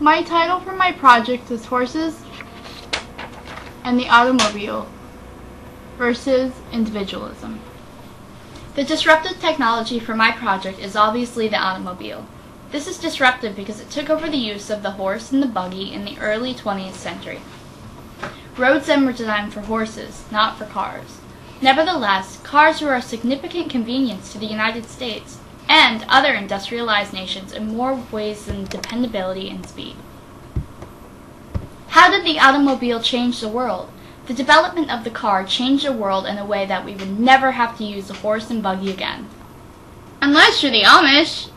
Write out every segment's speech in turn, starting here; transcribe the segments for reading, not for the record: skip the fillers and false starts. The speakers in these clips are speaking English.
My title for my project is Horses and the Automobile versus Individualism. The disruptive technology for my project is obviously the automobile. This is disruptive because it took over the use of the horse and the buggy in the early 20th century. Roads then were designed for horses, not for cars. Nevertheless, cars were a significant convenience to the United States and other industrialized nations in more ways than dependability and speed. How did the automobile change the world? The development of the car changed the world in a way that we would never have to use a horse and buggy again. Unless you're the Amish!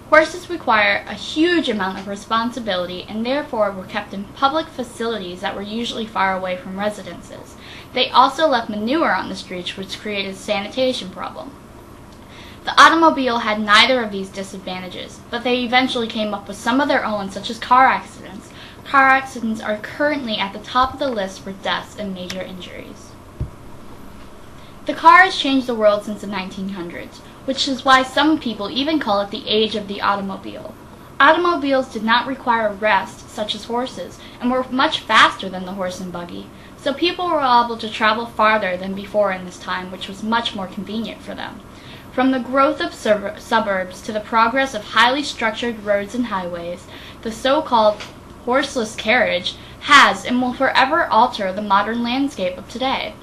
Horses require a huge amount of responsibility and therefore were kept in public facilities that were usually far away from residences. They also left manure on the streets, which created a sanitation problem. The automobile had neither of these disadvantages, but they eventually came up with some of their own, such as car accidents. Car accidents are currently at the top of the list for deaths and major injuries. The car has changed the world since the 1900s, which is why some people even call it the age of the automobile. Automobiles did not require rest, such as horses, and were much faster than the horse and buggy, so people were able to travel farther than before in this time, which was much more convenient for them. From the growth of suburbs to the progress of highly structured roads and highways, the so-called horseless carriage has and will forever alter the modern landscape of today.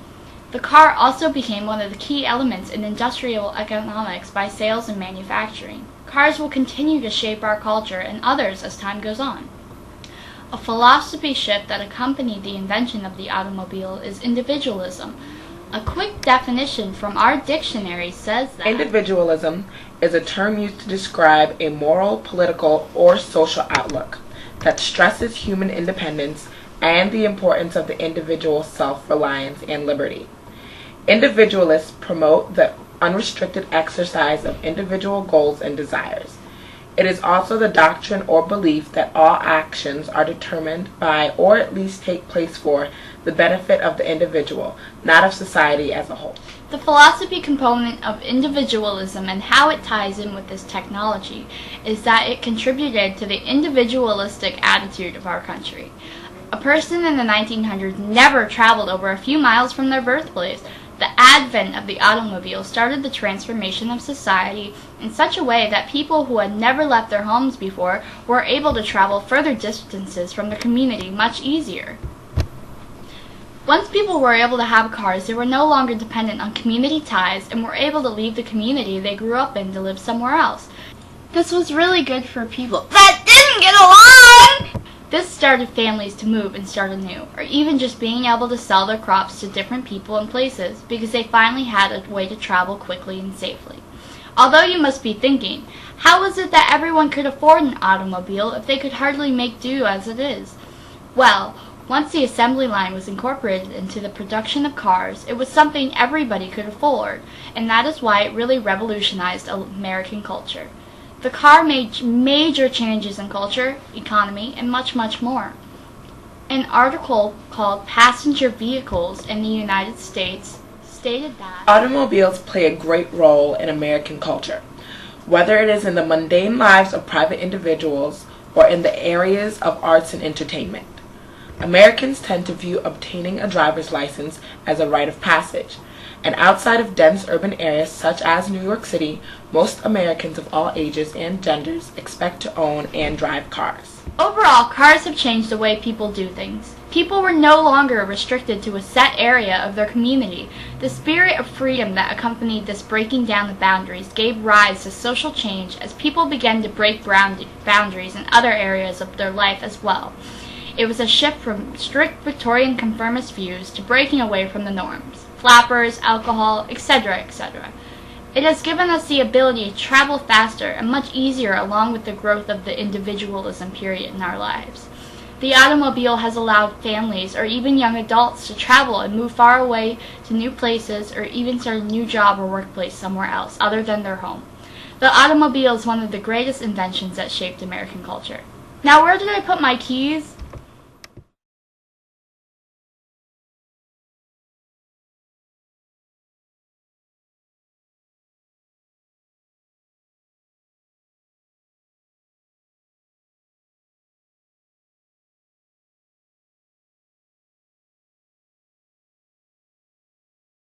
The car also became one of the key elements in industrial economics by sales and manufacturing. Cars will continue to shape our culture and others as time goes on. A philosophy shift that accompanied the invention of the automobile is individualism. A quick definition from our dictionary says that individualism is a term used to describe a moral, political, or social outlook that stresses human independence and the importance of the individual's self-reliance and liberty. Individualists promote the unrestricted exercise of individual goals and desires. It is also the doctrine or belief that all actions are determined by, or at least take place for, the benefit of the individual, not of society as a whole. The philosophy component of individualism and how it ties in with this technology is that it contributed to the individualistic attitude of our country. A person in the 1900s never traveled over a few miles from their birthplace. The advent of the automobile started the transformation of society in such a way that people who had never left their homes before were able to travel further distances from their community much easier. Once people were able to have cars, they were no longer dependent on community ties and were able to leave the community they grew up in to live somewhere else. This was really good for people that didn't get along! This started families to move and start anew, or even just being able to sell their crops to different people and places because they finally had a way to travel quickly and safely. Although you must be thinking, how is it that everyone could afford an automobile if they could hardly make do as it is? Well, once the assembly line was incorporated into the production of cars, it was something everybody could afford, and that is why it really revolutionized American culture. The car made major changes in culture, economy, and much, much more. An article called Passenger Vehicles in the United States stated that automobiles play a great role in American culture, whether it is in the mundane lives of private individuals or in the areas of arts and entertainment. Americans tend to view obtaining a driver's license as a rite of passage, and outside of dense urban areas such as New York City, most Americans of all ages and genders expect to own and drive cars. Overall, cars have changed the way people do things. People were no longer restricted to a set area of their community. The spirit of freedom that accompanied this breaking down of boundaries gave rise to social change as people began to break boundaries in other areas of their life as well. It was a shift from strict Victorian conformist views to breaking away from the norms. Flappers, alcohol, etc., etc. It has given us the ability to travel faster and much easier along with the growth of the individualism period in our lives. The automobile has allowed families or even young adults to travel and move far away to new places or even start a new job or workplace somewhere else other than their home. The automobile is one of the greatest inventions that shaped American culture. Now, where did I put my keys?